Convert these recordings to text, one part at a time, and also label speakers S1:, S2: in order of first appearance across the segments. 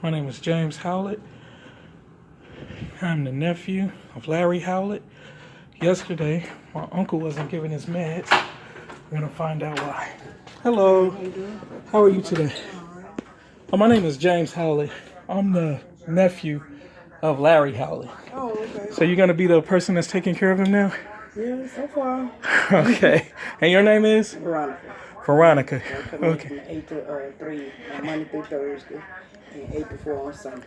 S1: My name is James Howlett. I'm the nephew of Larry Howlett. Yesterday, my uncle wasn't giving his meds. We're going to find out why. Hello.
S2: How you doing?
S1: How are you today?
S2: All right.
S1: Oh, my name is James Howlett. I'm the nephew of Larry Howlett.
S2: Oh, okay.
S1: So you're going to be the person that's taking care of him now?
S2: Yeah, so far.
S1: Okay. And your name is?
S2: Veronica.
S1: Veronica.
S2: I come in
S1: Okay.
S2: from 8 to 3, Monday through Thursday, and 8 to 4 on Sunday.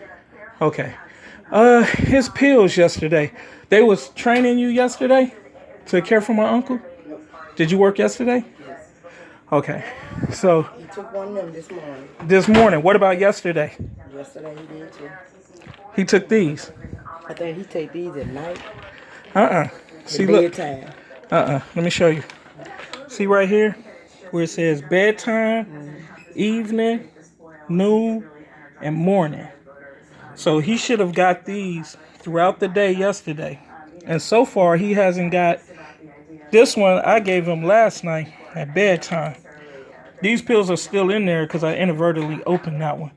S1: Okay. His pills yesterday. They was training you yesterday to care for my uncle?
S2: Nope.
S1: Did you work yesterday?
S2: Yes.
S1: Okay. So
S2: He took one of them this morning.
S1: this morning, what about yesterday?
S2: Yesterday he did too.
S1: He took these.
S2: I think he take these at night.
S1: See,
S2: At
S1: look.
S2: bedtime.
S1: Let me show you. See right here where it says bedtime, evening, noon, and morning. So he should have got these throughout the day yesterday. And so far, he hasn't got this one I gave him last night at bedtime. These pills are still in there because I inadvertently opened that one.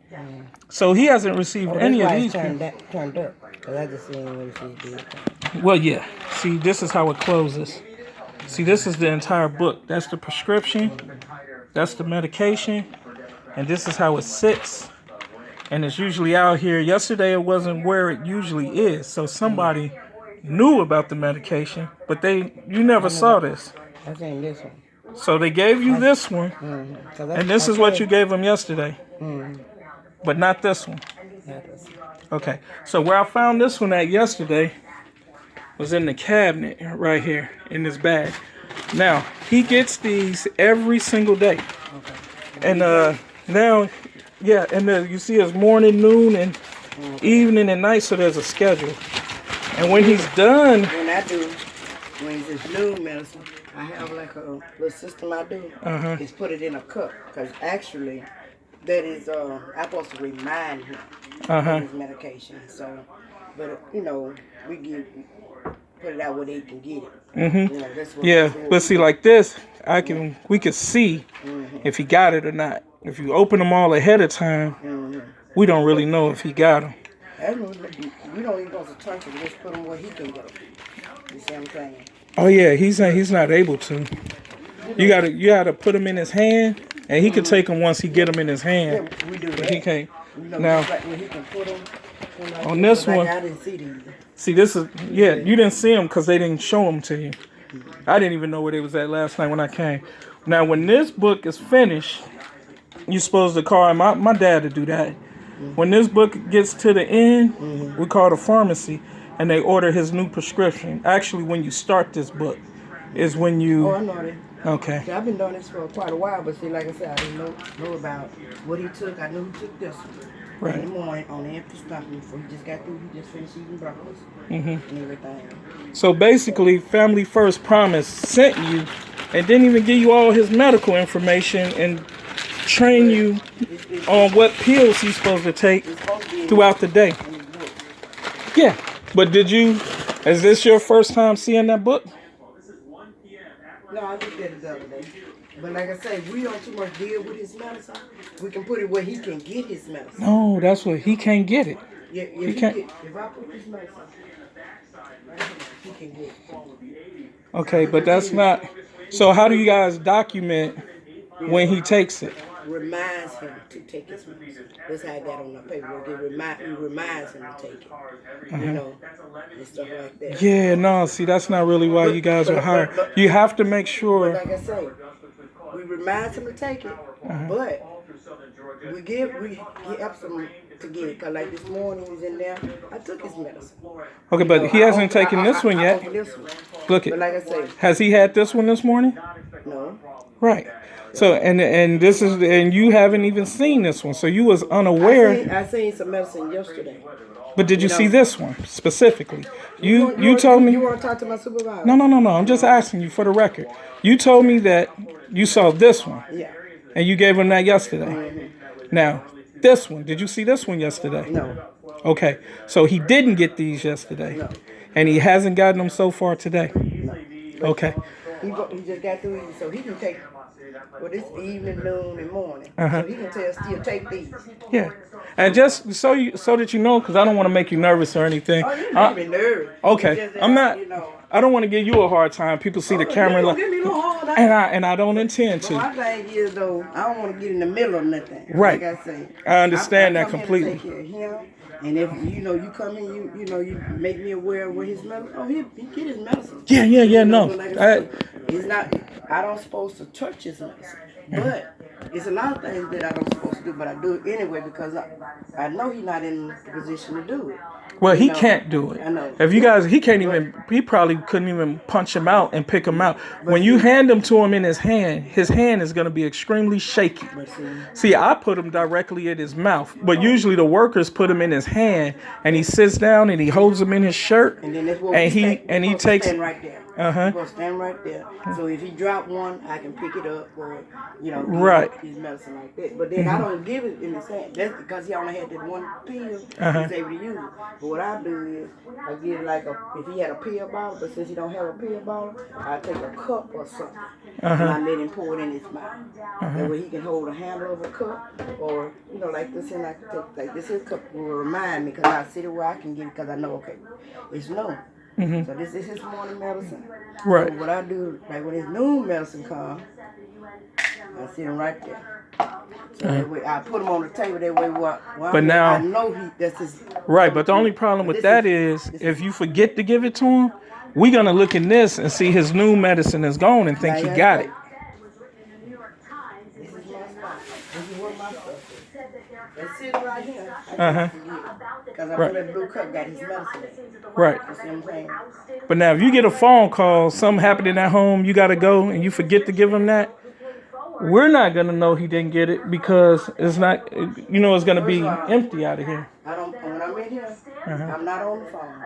S1: So he hasn't received any of these pills.
S2: Turned up. Because I just seen what he did.
S1: Well, yeah. See, this is how it closes. See, this is the entire book. That's the prescription. That's the medication. And this is how it sits. And it's usually out here. Yesterday, it wasn't where it usually is. So somebody knew about the medication, but you never saw this.
S2: I seen this one.
S1: So they gave you this one, and this is what you gave them yesterday. But not this one. Okay. So where I found this one at yesterday was in the cabinet right here in this bag. Now, he gets these every single day. And now, yeah, and you see it's morning, noon, and evening and night, so there's a schedule. And when he's done...
S2: When it's noon medicine, I have like a little system I do. Is put it in a cup. Because actually, that is, I'm supposed to remind him of his medication. So, but, we put it out where they can get it. That's what
S1: but see, like this, we could see if he got it or not. If you open them all ahead of time, we don't really know if he got them.
S2: We don't even go to church and just put him where he can go. You see what I'm saying?
S1: Oh yeah, he's not able to. You gotta put him in his hand, and he can take them once he get them in his hand.
S2: Yeah, we do that.
S1: But he can't.
S2: Now, like when he can put them,
S1: on this one,
S2: I didn't see these.
S1: See, this is, you didn't see them because they didn't show them to you. I didn't even know where they was at last night when I came. Now, when this book is finished, you're supposed to call my dad to do that. When this book gets to the end, we call the pharmacy, and they order his new prescription. Actually, when you start this book, is when you...
S2: Oh, I know that.
S1: Okay.
S2: See, I've been doing this for quite a while, but see, like I said, I didn't know about what he took. I knew he took this one.
S1: Right.
S2: In the morning on the empty stomach before he just got through, he just finished eating breakfast and everything.
S1: So basically, Family First Promise sent you and didn't even give you all his medical information and train you on what pills he's supposed to take throughout the day. Yeah, but is this your first time seeing that book?
S2: No, I looked at it the other day. But like I say, we don't too much deal with his medicine. We can put it where he can get his medicine.
S1: No, that's what he can't get it.
S2: Yeah, if I put his medicine, he can get it.
S1: Okay, but that's not. So how do you guys document when he takes it?
S2: Reminds him to take his medicine. That's how I got on the paperwork. It reminds him to take it. And stuff like that.
S1: Yeah, no, see, that's not really why you guys were hired. You have to make sure.
S2: Like I say, we remind him to take it, but we help him to get it. Cause like this morning he was in there, I took his medicine.
S1: Okay, but he hasn't taken this one yet. Look it.
S2: But like I say,
S1: has he had this one this morning?
S2: No.
S1: Right. So and this is you haven't even seen this one, so you was unaware.
S2: I seen some medicine yesterday.
S1: But did you see this one specifically? You told me.
S2: You want to talk to my supervisor?
S1: No. I'm just asking you for the record. You told me that you saw this one.
S2: Yeah.
S1: And you gave him that yesterday. Now, this one. Did you see this one yesterday?
S2: No.
S1: Okay. So he didn't get these yesterday.
S2: No.
S1: And he hasn't gotten them so far today.
S2: No.
S1: Okay.
S2: He just got through it, so he can take Well, it's evening, noon, and morning. So he can still take these.
S1: Yeah. And just so that you know, because I don't want to make you nervous or anything.
S2: Oh, you make me nervous.
S1: Okay. I'm not. I don't want to give you a hard time. People see the camera.
S2: Don't give me no hard time.
S1: And I don't intend to.
S2: But my thing is though, I don't want to get in the middle of nothing.
S1: Right.
S2: Like I say.
S1: I understand
S2: I
S1: that completely.
S2: Take care of him. And if you come in, you make me aware of what his medicine. Oh, he get his medicine.
S1: Yeah. No.
S2: Like it's not. I don't supposed to touch his medicine, but it's a lot of things that I don't supposed to do. But I do it anyway because I know he's not in the position to do it.
S1: Well, he can't do it.
S2: I know.
S1: If you guys, he can't even. He probably couldn't even punch him out and pick him out. When you hand him to him in his hand is going to be extremely shaky. See, I put him directly at his mouth, but usually the workers put him in his hand, and he sits down and he holds him in his shirt,
S2: and then that's what
S1: he takes.
S2: Stand right there. He's gonna stand right there. So if he drop one, I can pick it up or
S1: right.
S2: His medicine like that. But then I don't give it in his hand. That's because he only had that one pill. He's able to use it. But what I do is I give if he had a pill bottle, but since he don't have a pill bottle, I take a cup or something and I let him pour it in his mouth. That way he can hold a handle of a cup or like this, and I can take like this. His cup will remind me because I sit it where I can get it because I know it's no. So this is his morning medicine.
S1: Right.
S2: So what I do, like when his noon medicine comes, I sit him right there. So that way I put him on the table that way. But
S1: now
S2: I know that's his.
S1: Right, but the only problem with that is if you forget to give it to him, we're gonna look in this and see his new medicine is gone and think he got it.
S2: This is my stuff. This is what my stuff is. It's sitting right here. Because I know that blue cup got his medicine.
S1: Right. But now if you get a phone call, something happening at home, you gotta go and you forget to give him that, we're not gonna know he didn't get it because it's not it's gonna be empty out of here.
S2: When I'm in here, I'm not on the phone.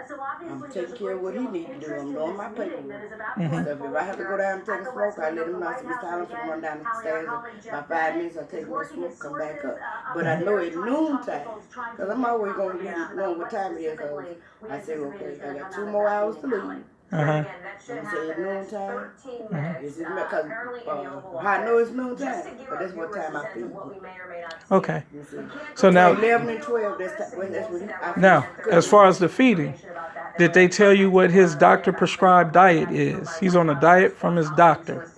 S2: I'm taking care of what he needs to do. I'm doing my paperwork. So if I have to go down and take a smoke, I let him know it's time to run down the stairs. About 5 minutes, I take my smoke, come back up. But I know it's noon time. Because I'm always going to be knowing what time it is. Because I say, okay, I got 2 more hours to leave. So I say it's noon time. Because I know it's noon time, but that's what time I feel.
S1: Okay. So now
S2: 11 and 12, that's when I feel.
S1: Now, as far as the feeding, did they tell you what his doctor prescribed diet is? He's on a diet from his doctor.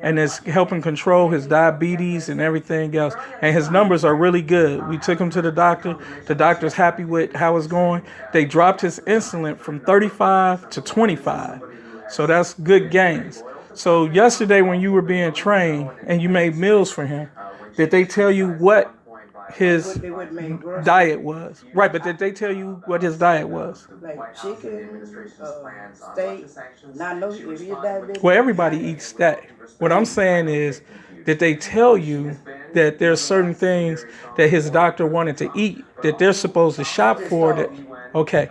S1: And it's helping control his diabetes and everything else. And his numbers are really good. We took him to the doctor. The doctor's happy with how it's going. They dropped his insulin from 35 to 25. So that's good gains. So yesterday when you were being trained and you made meals for him, did they tell you what his diet was? Right, but did they tell you what his diet was?
S2: Like chicken, steak. Now, I know if he's diabetic.
S1: Well, everybody eats that. What I'm saying is, did they tell you that there's certain things that his doctor wanted to eat that they're supposed to shop for? That okay.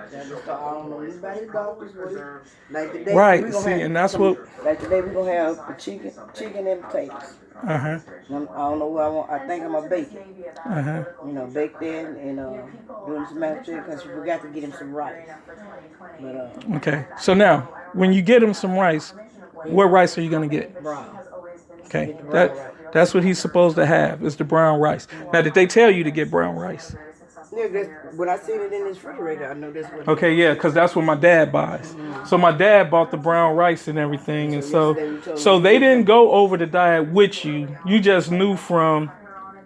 S1: Right. See, and that's what.
S2: Like today we're gonna have chicken and potatoes. I don't know what I want. I think I'm gonna bake it. Bake that and doing some mashed potatoes because we forgot to get him some rice. But
S1: okay. So now, when you get him some rice, what rice are you gonna get?
S2: Brown.
S1: Okay. That's what he's supposed to have is the brown rice. Now, did they tell you to get brown rice?
S2: Yeah, when I seen it in this refrigerator, I know that's what.
S1: Okay, yeah, because that's what my dad buys. So my dad bought the brown rice and everything, and so they didn't go over the diet with you. You just knew from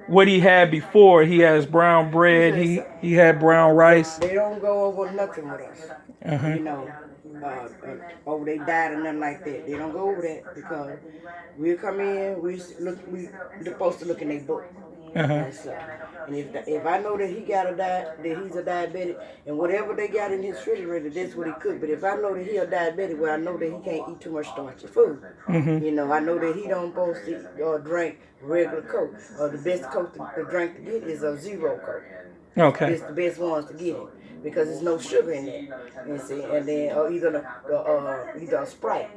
S1: what he had before. He has brown bread. He had brown rice.
S2: They don't go over nothing with us. Over their diet and nothing like that. They don't go over that because we'll come in. We're supposed to look in their book. And if I know that he got a that he's a diabetic, and whatever they got in his refrigerator, that's what he cooked. But if I know that he a diabetic, well, I know that he can't eat too much starchy food. I know that he don't supposed to eat or drink regular Coke. Or the best Coke to drink to get is a zero Coke.
S1: Okay.
S2: It's the best ones to get it because there's no sugar in there. You see, and then or either a Sprite.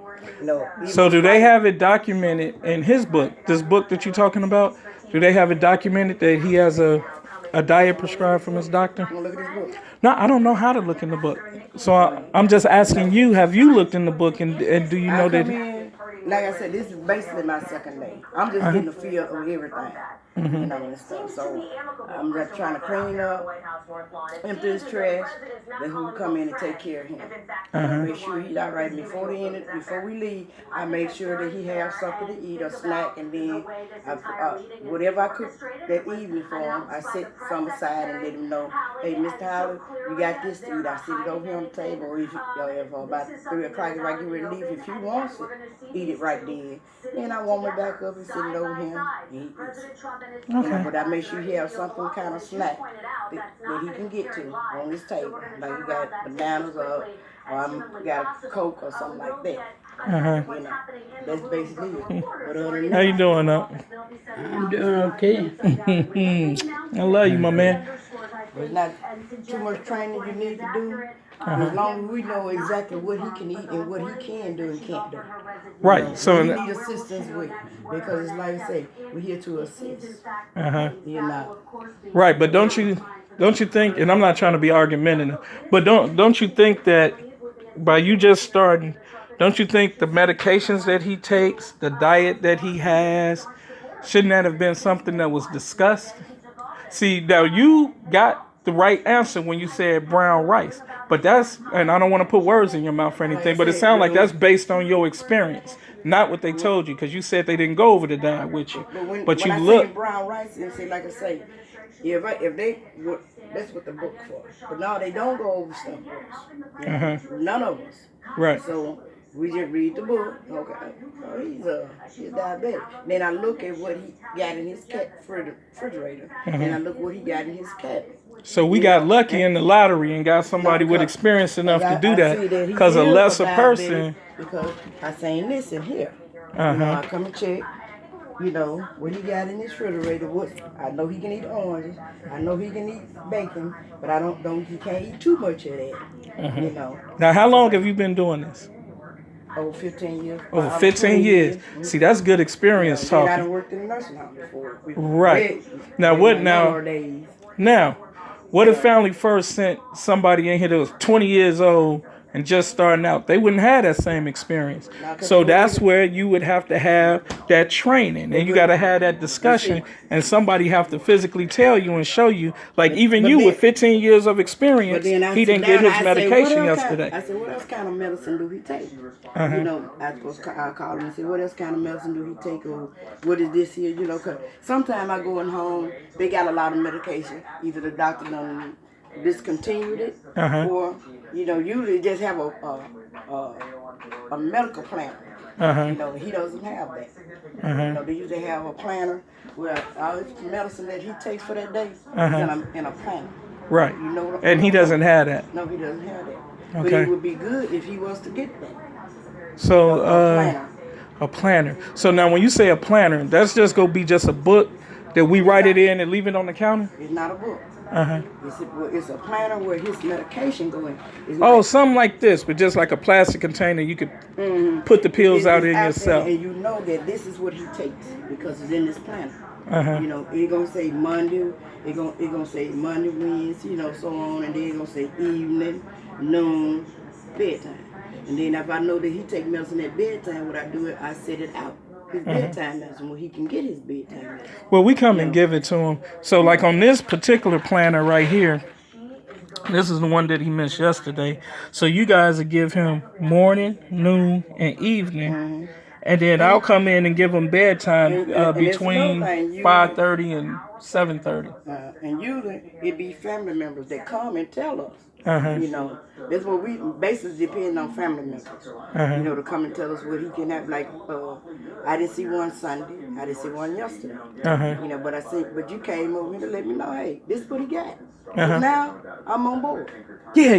S1: So do they have it documented in his book? This book that you're talking about? Do they have it documented that he has a diet prescribed from his doctor?
S2: You want to look at this book?
S1: No, I don't know how to look in the book. So I'm just asking you, have you looked in the book and do you know that?
S2: like I said, this is basically my second day. I'm just getting the feel of everything, you know, and stuff. So I'm just trying to clean up, empty his trash. Then who come in and take care of him. Make sure he's all right before we leave. I make sure that he has something to eat, a snack, and then whatever I cook that evening for him, I set some aside and let him know, hey, Mr. Howlett, you got this to eat. I sit it over here on the table. Or if about 3 o'clock, if I get ready to leave, if he wants it, eat it right then. Then I warm it back up and sit it over him. And he eats it. You know, but I make sure he has something kind of snack that he can get to on his table. Like you got bananas or I got a Coke or something like that. You know, that's basically it. But other than
S1: How you doing, Up?
S3: I'm doing okay.
S1: I love you, my man.
S2: There's not too much training you need to do. As long as we know exactly what he can eat and what he can do and can't do.
S1: Right.
S2: You know,
S1: So
S2: we need assistance with, because it's like I say, we're here to assist. You know.
S1: Right, but don't you think? And I'm not trying to be argumentative, but don't you think that by you just starting, don't you think the medications that he takes, the diet that he has, shouldn't that have been something that was discussed? See, now you got the right answer when you said brown rice, but that's, and I don't want to put words in your mouth or anything, but it sounds like that's based on your experience, not what they told you, because you said they didn't go over the diet with you. But
S2: when
S1: you
S2: I
S1: look
S2: say brown rice, and say like I say, if they that's what the book for. But no, they don't go over stuff with us. None of us.
S1: right.
S2: So we just read the book. Okay, oh, he's diabetic. Then I look at what he got in his refrigerator, and I look what he got in his cabinet.
S1: So we got lucky in the lottery and got somebody with experience enough to do that, because a lesser person.
S2: Because I saying this in here. You know, I come and check. You know, what he got in his refrigerator. I know he can eat oranges. I know he can eat bacon, but I don't he can't eat too much of that. You know.
S1: Now, how long have you been doing this?
S2: Over 15 years.
S1: Over 15 years. See, that's good experience talking.
S2: I done worked in the nursing home before.
S1: Right. Now, what if family first sent somebody in here that was 20 years old and just starting out? They wouldn't have that same experience. So that's where you would have to have that training, and you got to have that discussion, and somebody have to physically tell you and show you. Like even you with 15 years of experience, he didn't get his medication yesterday.
S2: I said, what else kind of medicine do he take? You know, I call him and say, what else kind of medicine do he take, or what is this here? You know, because sometimes I go in home, they got a lot of medication. Either the doctor done discontinued it, or you know, usually just have a medical planner. You know, he doesn't have that. You know, they usually have a planner where all his medicine that he takes for that day is in a planner.
S1: Right.
S2: You know,
S1: and he doesn't have that.
S2: No, he doesn't have that.
S1: Okay.
S2: But it would be good if he was to get that.
S1: So
S2: Planner.
S1: a planner. So now when you say a planner, that's just gonna be just a book that we write it in and leave it on the counter?
S2: It's not a book. It's a planner where his medication going.
S1: Oh, something like this, but just like a plastic container, you could put the pills out in yourself.
S2: And you know that this is what he takes because it's in this planner. You know, it's gonna say Monday, it's gonna say Monday, Wednesday, you know, so on, and then it's gonna say evening, noon, bedtime. And then if I know that he take medicine at bedtime, what I do is I set it out. His bedtime medicine, where he can get his bedtime medicine.
S1: Well, we come and give it to him. So like on this particular planner right here, this is the one that he missed yesterday. So you guys will give him morning, noon, and evening. And then I'll come in and give him bedtime between 5:30 and 7:30.
S2: And usually it be family members that come and tell us. You know, that's what we basically depend on family members. You know, to come and tell us what he can have. Like, I didn't see one Sunday, I didn't see one yesterday. You know, but you came over here to let me know, hey, this is what he got. Now I'm on board.
S1: Yeah.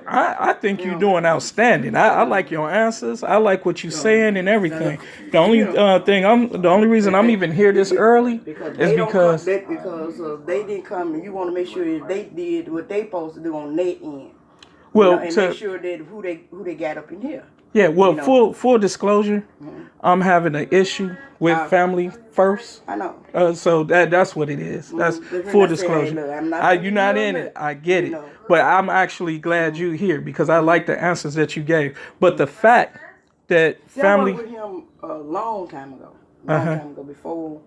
S1: I think you're doing outstanding. I like your answers. I like what you're saying and everything. The only reason I'm even here this early is because
S2: they didn't come, and you want to make sure that they did what they supposed to do on their end.
S1: Well,
S2: and make sure that who they got up in here.
S1: Yeah, well, full disclosure, I'm having an issue with family first.
S2: I know.
S1: So that's what it is. That's full disclosure. You're not in it. I get it. But I'm actually glad you're here because I like the answers that you gave. But the fact that
S2: See,
S1: family.
S2: I worked with him a long time ago. Time ago, before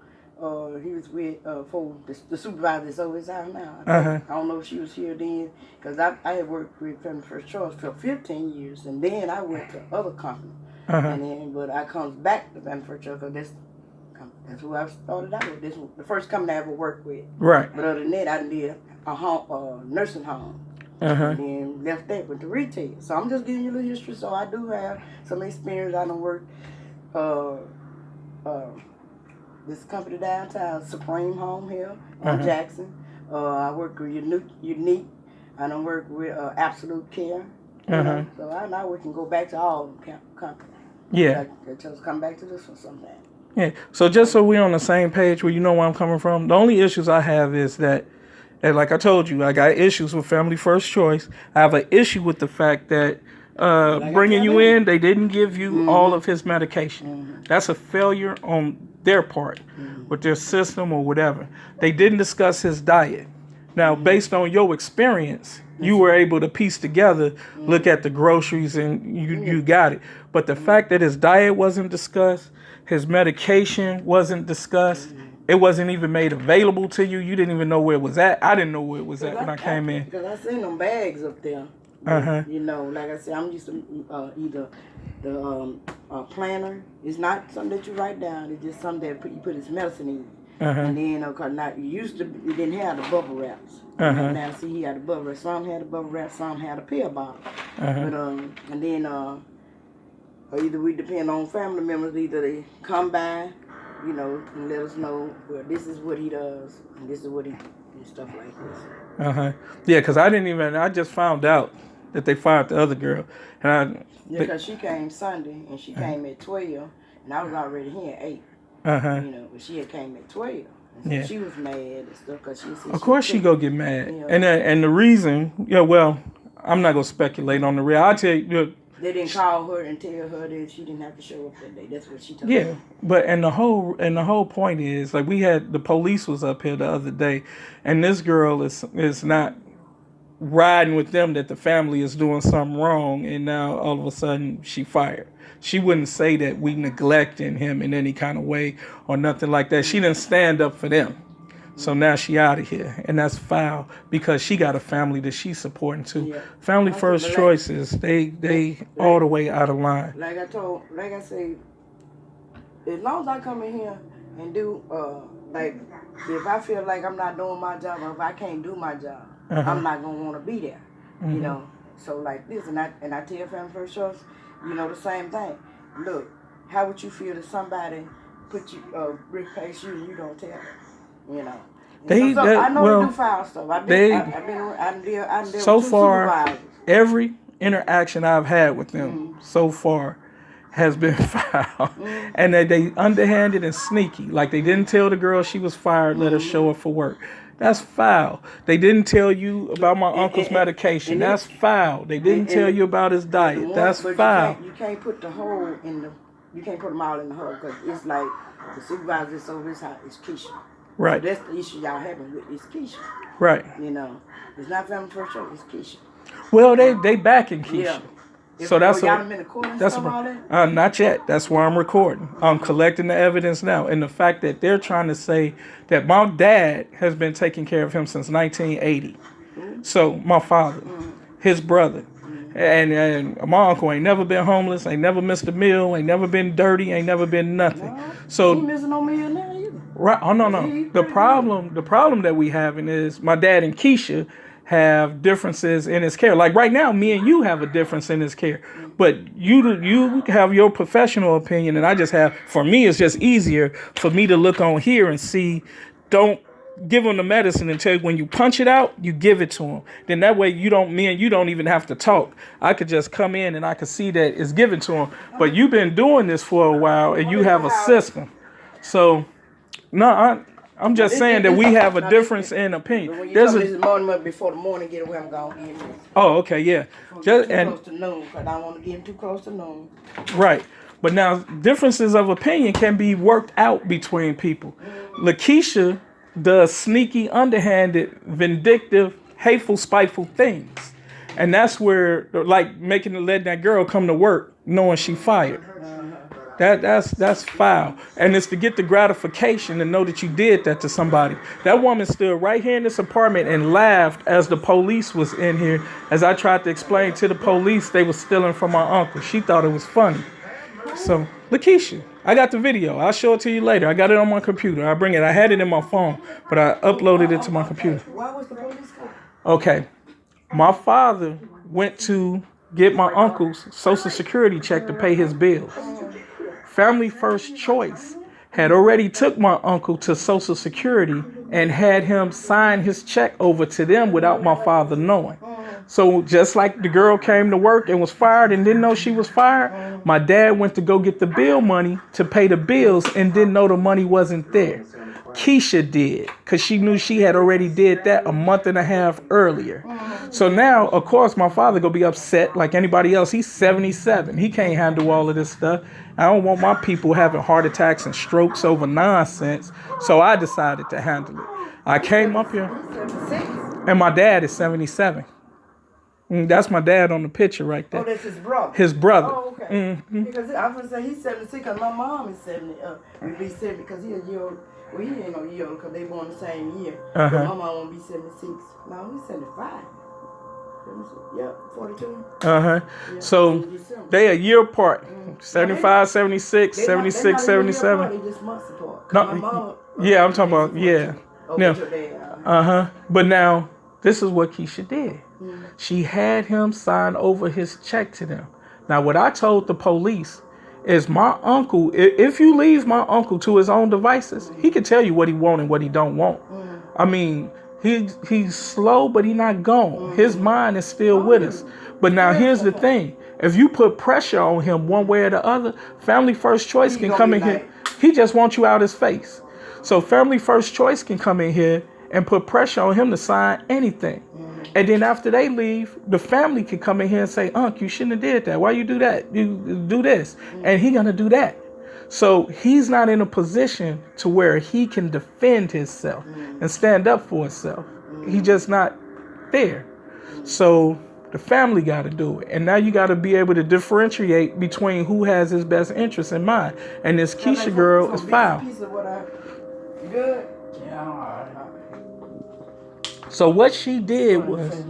S2: he was with for the supervisor that's over his house now. I don't know if she was here then, because I had worked with Family First Choice for 15 years, and then I went to other company. And then, but I comes back to Family First Choice because that's who I started out with. This was the first company I ever worked with.
S1: Right.
S2: But other than that, I did a nursing home. And then left that with the retail. So I'm just giving you a little history. So I do have some experience. I done worked this company downtown, Supreme Home here on Jackson. I work with Unique. I done work with Absolute Care. So I now we can go back to all companies.
S1: Yeah.
S2: Just come back to this one sometime.
S1: Yeah. So just so we're on the same page where you know where I'm coming from, the only issues I have is that, and like I told you, I got issues with Family First Choice. I have an issue with the fact that bringing you in, they didn't give you all of his medication. That's a failure on their part with their system or whatever. They didn't discuss his diet. Now, based on your experience, you were able to piece together, look at the groceries, and you got it. But the fact that his diet wasn't discussed, his medication wasn't discussed, it wasn't even made available to you. You didn't even know where it was at. I didn't know where it was at when I came in.
S2: Because I seen them bags up there. You know, like I said, I'm used to either the planner. It's not something that you write down. It's just something that you put his medicine in. And then, cause now you didn't have the bubble wraps. Now see, he had the bubble wraps. Some had the bubble wraps, some had a pill bottle. But and then either we depend on family members. Either they come by, you know, and let us know, well, this is what he does, and this is what he and stuff like this.
S1: Yeah, because I just found out that they fired the other girl. And
S2: because she came Sunday, and she came at 12, and I was already here at 8. You know, but she had came at 12. And so she was mad and stuff, because she said,
S1: of course she go get mad. And the reason, well, I'm not going to speculate on the real. I'll tell you,
S2: they didn't call her and tell her that she didn't have to show up that day. That's what she told me.
S1: Yeah, but and the whole point is, like, we had the police was up here the other day, and this girl is not riding with them that the family is doing something wrong, and now all of a sudden she fired. She wouldn't say that we neglecting him in any kind of way or nothing like that. She didn't stand up for them. So now she out of here, and that's foul because she got a family that she's supporting too. Yeah. Family First Choices, they all the way out of line.
S2: Like I say, as long as I come in here and do, like, if I feel like I'm not doing my job or if I can't do my job, I'm not gonna want to be there. You know. So like this, and I tell Family First Choice, you know, the same thing. Look, how would you feel if somebody put you replace you and you don't tell them? You know. I know they do foul stuff. I've been
S1: so
S2: with
S1: far,
S2: supervisors.
S1: every interaction I've had with them so far has been foul. And they underhanded and sneaky. Like, they didn't tell the girl she was fired, let her show up for work. That's foul. They didn't tell you about my uncle's medication. That's foul. They didn't tell you about his diet. That's foul.
S2: You can't put the hole in the. You can't put them all in the hole, because it's like the supervisor that's over his house is Keisha.
S1: Right.
S2: So that's the issue y'all having with is Keisha.
S1: Right.
S2: You know, it's not Family First Choice. It's Keisha.
S1: Well, they backing Keisha.
S2: Yeah.
S1: So that's not yet. That's why I'm recording. I'm collecting the evidence now, and the fact that they're trying to say that my dad has been taking care of him since 1980. So my father, his brother, and my uncle ain't never been homeless, ain't never missed a meal, ain't never been dirty, ain't never been nothing. So
S2: he ain't missing no meal now either.
S1: Right? Oh no. The problem that we having is my dad and Keisha have differences in his care. Like right now, me and you have a difference in his care, but you have your professional opinion, and I just have. For me, it's just easier for me to look on here and see. Don't give him the medicine until when you punch it out, you give it to him. Then that way me and you don't even have to talk. I could just come in and I could see that it's given to him. But you've been doing this for a while, and you have a system. So no, I'm just saying that we have a difference in opinion.
S2: When you tell me this morning before the morning get away, I'm going to get it.
S1: Oh, okay, yeah.
S2: Close to noon, because I don't want to get too close to noon.
S1: Right. But now, differences of opinion can be worked out between people. Lakeisha does sneaky, underhanded, vindictive, hateful, spiteful things. And that's where, like, letting that girl come to work knowing she fired. That's foul. And it's to get the gratification to know that you did that to somebody. That woman stood right here in this apartment and laughed as the police was in here. As I tried to explain to the police they was stealing from my uncle. She thought it was funny. So, Keisha, I got the video. I'll show it to you later. I got it on my computer. I bring it. I had it in my phone, but I uploaded it to my computer.
S2: Why was the police coming?
S1: Okay. My father went to get my uncle's Social Security check to pay his bills. Family First Choice had already took my uncle to Social Security and had him sign his check over to them without my father knowing. So just like the girl came to work and was fired and didn't know she was fired, my dad went to go get the bill money to pay the bills and didn't know the money wasn't there. Keisha did, because she knew she had already did that a month and a half earlier. So now, of course, my father gonna be upset like anybody else. He's 77. He can't handle all of this stuff. I don't want my people having heart attacks and strokes over nonsense. So I decided to handle it. I came up here, and my dad is 77. That's my dad on the picture right there.
S2: Oh, that's his brother.
S1: His brother.
S2: Oh, okay. Because I was gonna say he's 76 because my mom is 70. Would be 70 because he's a year old. Well, he ain't no year old because they born the same year. But my mom won't be 76. No, he's 75. Yeah, 42. Yeah,
S1: so they a year apart. 75, 76, 76, 77.
S2: They just months apart.
S1: No,
S2: my mom,
S1: yeah, I'm talking about, yeah.
S2: Now,
S1: But now, this is what Keisha did. She had him sign over his check to them. Now, what I told the police is my uncle, if you leave my uncle to his own devices, he can tell you what he want and what he don't want. I mean, he's slow, but he's not gone. His mind is still with us. But now here's the thing. If you put pressure on him one way or the other, Family First Choice can come in here. He just wants you out his face. So Family First Choice can come in here and put pressure on him to sign anything. And then after they leave, the family can come in here and say, Unc, you shouldn't have did that. Why you do that? You do this. And he gonna do that. So he's not in a position to where he can defend himself and stand up for himself. He's just not there. So the family got to do it. And now you got to be able to differentiate between who has his best interest in mind. And this Keisha girl is foul.
S2: Good.
S1: So what she did was,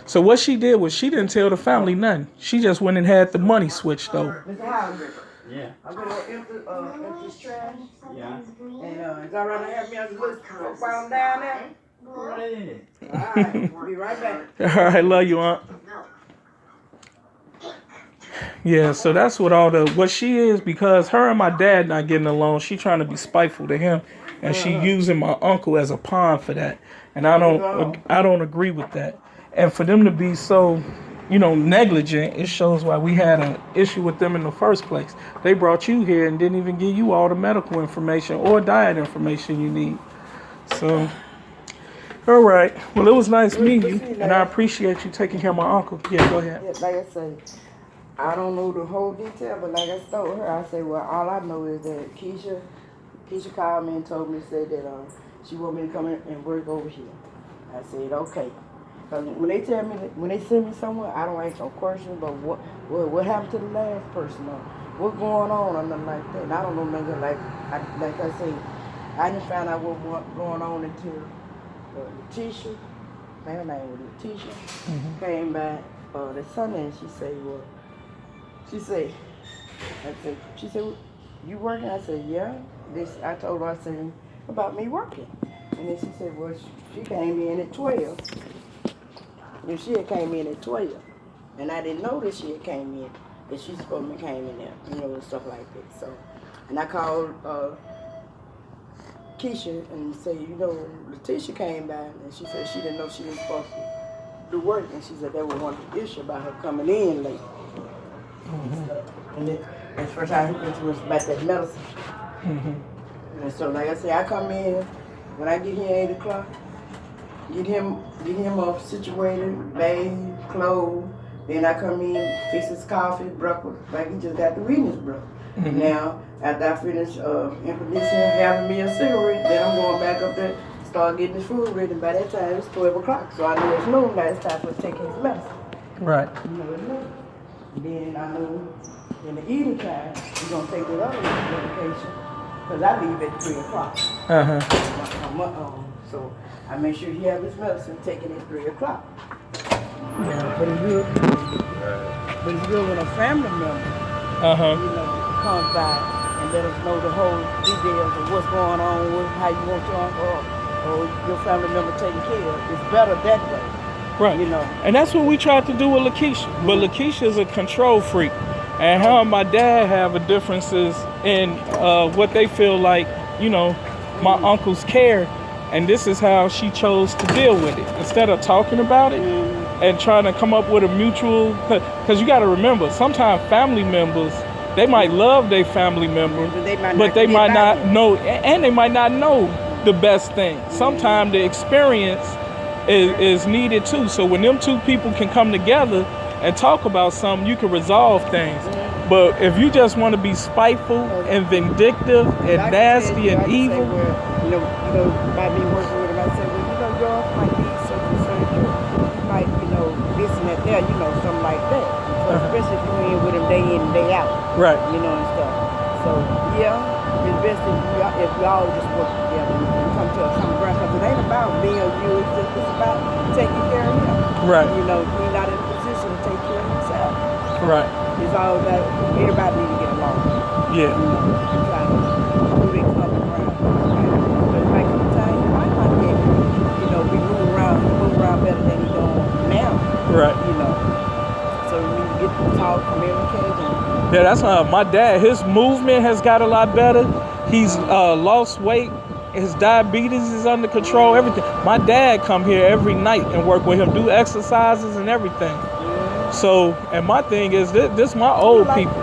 S1: So what she did was she didn't tell the family nothing. She just went and had the money switched over.
S2: Mr. Howlett.
S4: Yeah.
S2: I'm gonna empty this trash.
S4: Yeah.
S2: And is that right to have me on the list while I'm down there?
S4: Right in it.
S2: Alright, be right back.
S1: All right, love you, Aunt. Yeah, so that's what she is, because her and my dad not getting along. She trying to be spiteful to him, and she using my uncle as a pawn for that. And I don't agree with that. And for them to be so, negligent, it shows why we had an issue with them in the first place. They brought you here and didn't even give you all the medical information or diet information you need. So, all right. Well, it was nice meeting you, and I appreciate you taking care of my uncle. Yeah, go ahead.
S2: Yeah, like I say, I don't know the whole detail, but like I told her, I said, well, all I know is that Keisha called me and told me, said that she want me to come in and work over here. I said, okay. Because when they tell me, when they send me somewhere, I don't ask no questions, but what happened to the last person, or what's going on, or nothing like that. And I don't know nothing like I say, I didn't find out what was going on until Letitia, her name was Letitia, came back that Sunday, and she said, you working? I said, yeah. I told her, I said, about me working. And then she said, well, she came in at 12. And she had came in at 12. And I didn't know that she had came in, that she supposed to came in there, and stuff like that. So, and I called Keisha and said, Letitia came by, and she said she didn't know she was supposed to do work. And she said that was one of the issues about her coming in late. And then, the first time it was about that medicine. And so, like I said, I come in, when I get here at 8 o'clock, get him up situated, bathe, clothes. Then I come in, fix his coffee, breakfast, like he just got to reading his breakfast. Now, after I finish introducing him, having me a cigarette, then I'm going back up there, started getting his food ready. By that time, it's 12 o'clock. So I knew it's noon. Now it's time for taking his medicine.
S1: Right.
S2: You know, it's noon. Then I knew in the evening time, we're going to take the other medication. Because I leave at 3 o'clock. So I make sure he have his medicine taken at 3 o'clock. Yeah, but it's good. But it's good when a family member, you know, comes by and let us know the whole details of what's going on, how you want your uncle or your family member taken care of. It's better that way.
S1: Right.
S2: You know.
S1: And that's what we tried to do with Lakeisha. But Lakeisha is a control freak. And her and my dad have a differences in what they feel like, you know, my uncle's care. And this is how she chose to deal with it. Instead of talking about it and trying to come up with a mutual, because you got to remember, sometimes family members, they might love their family member, but they might not know, and they might not know the best thing. Sometimes the experience is needed too. So when them two people can come together and talk about something, you can resolve things. But if you just want to be spiteful and vindictive and nasty and evil,
S2: you know, by me working with him, I said, well, you know, yours might be something surgery. You might, you know, this and that there, you know, something like that. So especially if you're in with him day in and day out.
S1: Right.
S2: You know, and stuff. So, yeah, it's best if we all just work together and come to a common ground. Because it ain't about being you, it's about taking care of him.
S1: Right.
S2: You know, he's not in a position to take care of himself.
S1: Right.
S2: It's all about everybody need to get along.
S1: Yeah.
S2: You know, and try to do their common ground. Like sometimes you might not get, you know, we move around better than we doing now.
S1: Right.
S2: You know. So we need to get to talk, communicate.
S1: Yeah, that's my dad. His movement has got a lot better. He's lost weight. His diabetes is under control. Everything. My dad come here every night and work with him, do exercises and everything. So, and my thing is, this my old people.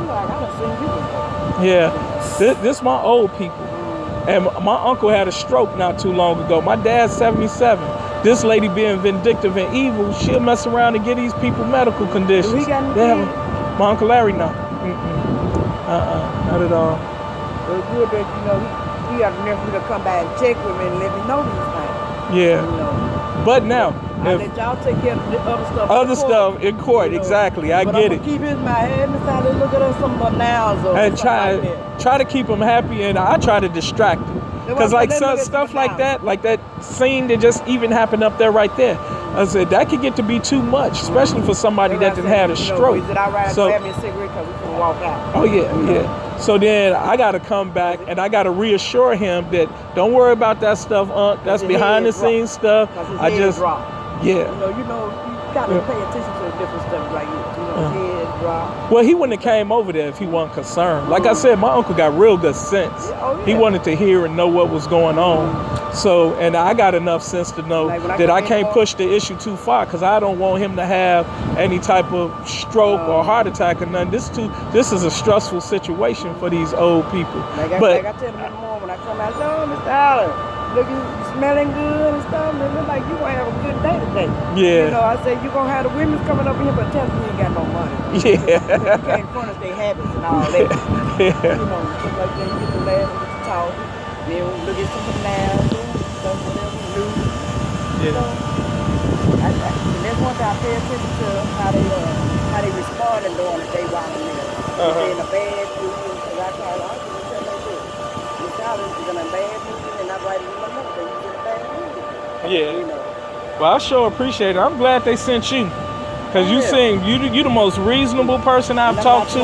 S1: Yeah, this my old people. And my uncle had a stroke not too long ago. My dad's 77. This lady being vindictive and evil, she'll mess around and get these people medical conditions.
S2: We got any kids?
S1: My Uncle Larry, no. Not at all.
S2: But it's good that, you know, he got to remember to come by and check with me and let me know these things.
S1: Yeah.
S2: You know.
S1: But now,
S2: I let y'all take care of the other stuff.
S1: Other stuff in court,
S2: you know,
S1: exactly. I get it.
S2: Keep it in my head and try to look at us some nails or
S1: And
S2: something
S1: try to keep them happy, and I try to distract them. Because like stuff like that scene that just even happened up there right there. I said that could get to be too much, especially for somebody that didn't have a stroke.
S2: Is it all right to grab me a cigarette because we can walk out?
S1: Oh yeah. So then I got to come back and I got to reassure him that don't worry about that stuff, That's behind the scenes stuff. I just
S2: You got to pay attention to the different stuff like his head drop.
S1: Well, he wouldn't have came over there if he wasn't concerned. Like I said, my uncle got real good sense. He wanted to hear and know what was going on. So, and I got enough sense to know that I can't push the issue too far because I don't want him to have any type of stroke or heart attack or nothing. This is a stressful situation for these old people.
S2: Like I tell him in the morning when I come out, oh, Mr. Howlett, look, you smelling good and stuff. It look like you gonna have a good day today.
S1: Yeah.
S2: You know, I said you gonna have the women coming up here, but tell them you ain't got no money.
S1: Yeah.
S2: You can't furnish their habits and all that.
S1: Yeah.
S2: You know, just like that, you get to laugh and get to talk. Then we look at some nails and stuff, whatever we do.
S1: Yeah.
S2: So, and that's one thing I pay attention to how they respond and during the day while I'm there. If they're in a bad mood, because I tell them like this. Miss Howlett is in a bad mood and I'm writing you my number, you're in a bad mood.
S1: Yeah.
S2: You know.
S1: Well, I sure appreciate it. I'm glad they sent you. Because you seem, you the most reasonable person I've talked to.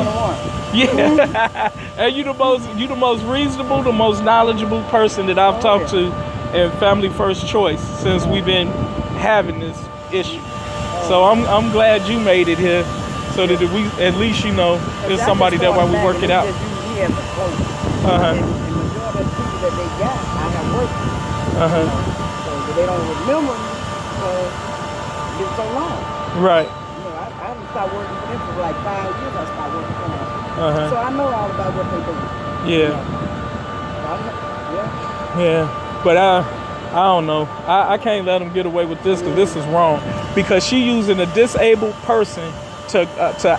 S1: Yeah. And you the most reasonable, the most knowledgeable person that I've talked to in Family First Choice since we've been having this issue. So I'm glad you made it here so that we at least it's somebody that while we work it out.
S2: And the majority of the people that they got, I have worked with. So they don't remember me because it's so long.
S1: Right.
S2: I haven't stopped working for them for like 5 years. I stopped working for them. So I know all about what they do.
S1: Yeah. Yeah. But I don't know. I can't let them get away with this because this is wrong. Because she using a disabled person to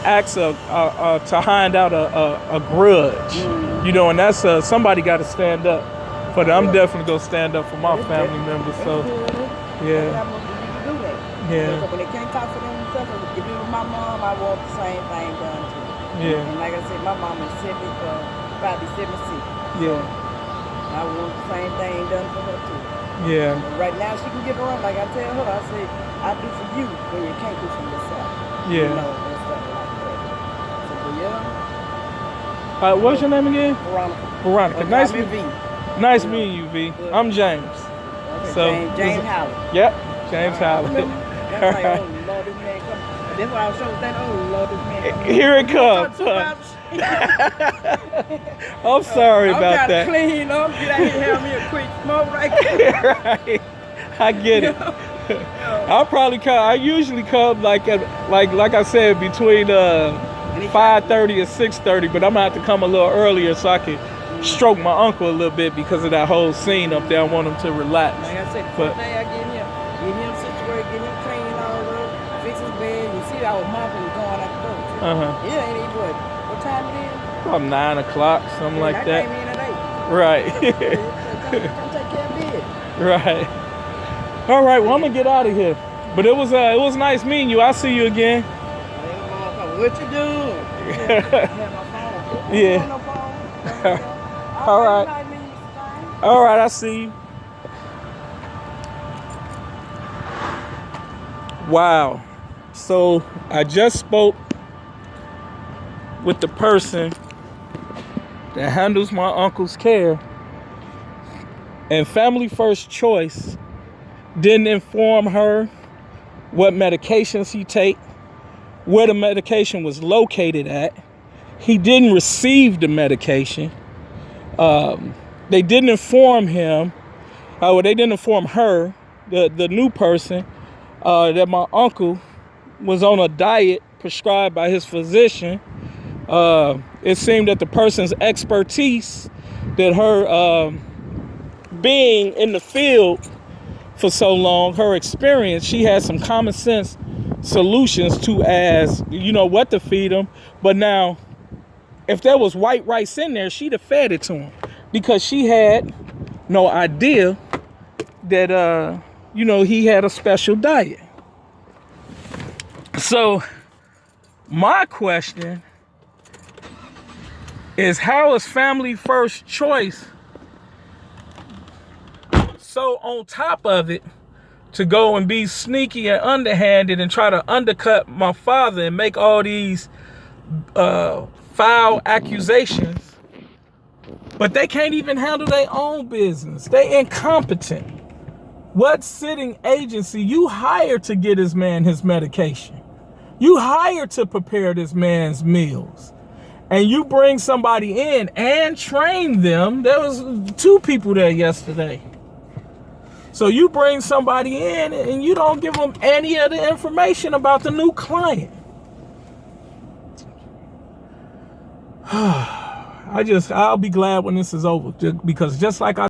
S1: act to find out a grudge. And that's somebody got to stand up But I'm definitely gonna stand up for my family members. So yeah. Yeah.
S2: So when they can't talk for themselves, if it was my mom, I want the same thing done to her.
S1: Yeah.
S2: And like I said, my mom is 76.
S1: Yeah.
S2: I want the same thing done for her too.
S1: Yeah.
S2: And right now she can get around, like I tell her, I say, I do for you when you can't do for yourself.
S1: Yeah.
S2: You know, and stuff like that. So, but yeah.
S1: What's your name again?
S2: Veronica.
S1: Nice meeting you, V. I'm James.
S2: Okay,
S1: So
S2: James Howlett.
S1: Yep, James Howlett.
S2: That's like, oh Lord, this man come. That's why I was showing that. Oh Lord, this man come.
S1: Here it comes. I'm sorry about that.
S2: I'm trying to clean up. Get out here and have me a quick smoke right here.
S1: Right. I get it. I'll probably come. I usually come like I said between 5:30 and 6:30, but I'm gonna have to come a little earlier so I can stroke my uncle a little bit because of that whole scene up there. I want him to relax.
S2: Like I said, the first day I get him situated, get him clean all up, fix his bed. You see, our mom was going out the door. Yeah, ain't even good. What time it is?
S1: About 9 o'clock, something like that.
S2: I came in at 8.
S1: Right.
S2: Come take care of bed.
S1: Right. All right. Well, I'm gonna get out of here. But it was nice meeting you. I'll see you again.
S2: What you doing?
S1: Yeah. All right. All right. I see you. Wow. So I just spoke with the person that handles my uncle's care, and Family First Choice didn't inform her what medications he take, where the medication was located at. He didn't receive the medication. They didn't inform him, they didn't inform her, the new person, that my uncle was on a diet prescribed by his physician. It seemed that the person's expertise, that her being in the field for so long, her experience, she had some common sense solutions to, as you know, what to feed him. But now, if there was white rice in there, she'd have fed it to him, because she had no idea that he had a special diet. So my question is, how is Family First Choice so on top of it to go and be sneaky and underhanded and try to undercut my father and make all these foul accusations, but they can't even handle their own business? They incompetent. What sitting agency you hired to get this man his medication? You hired to prepare this man's meals, and you bring somebody in and train them. There was 2 people there yesterday. So you bring somebody in and you don't give them any of the information about the new client. I'll be glad when this is over, because just like I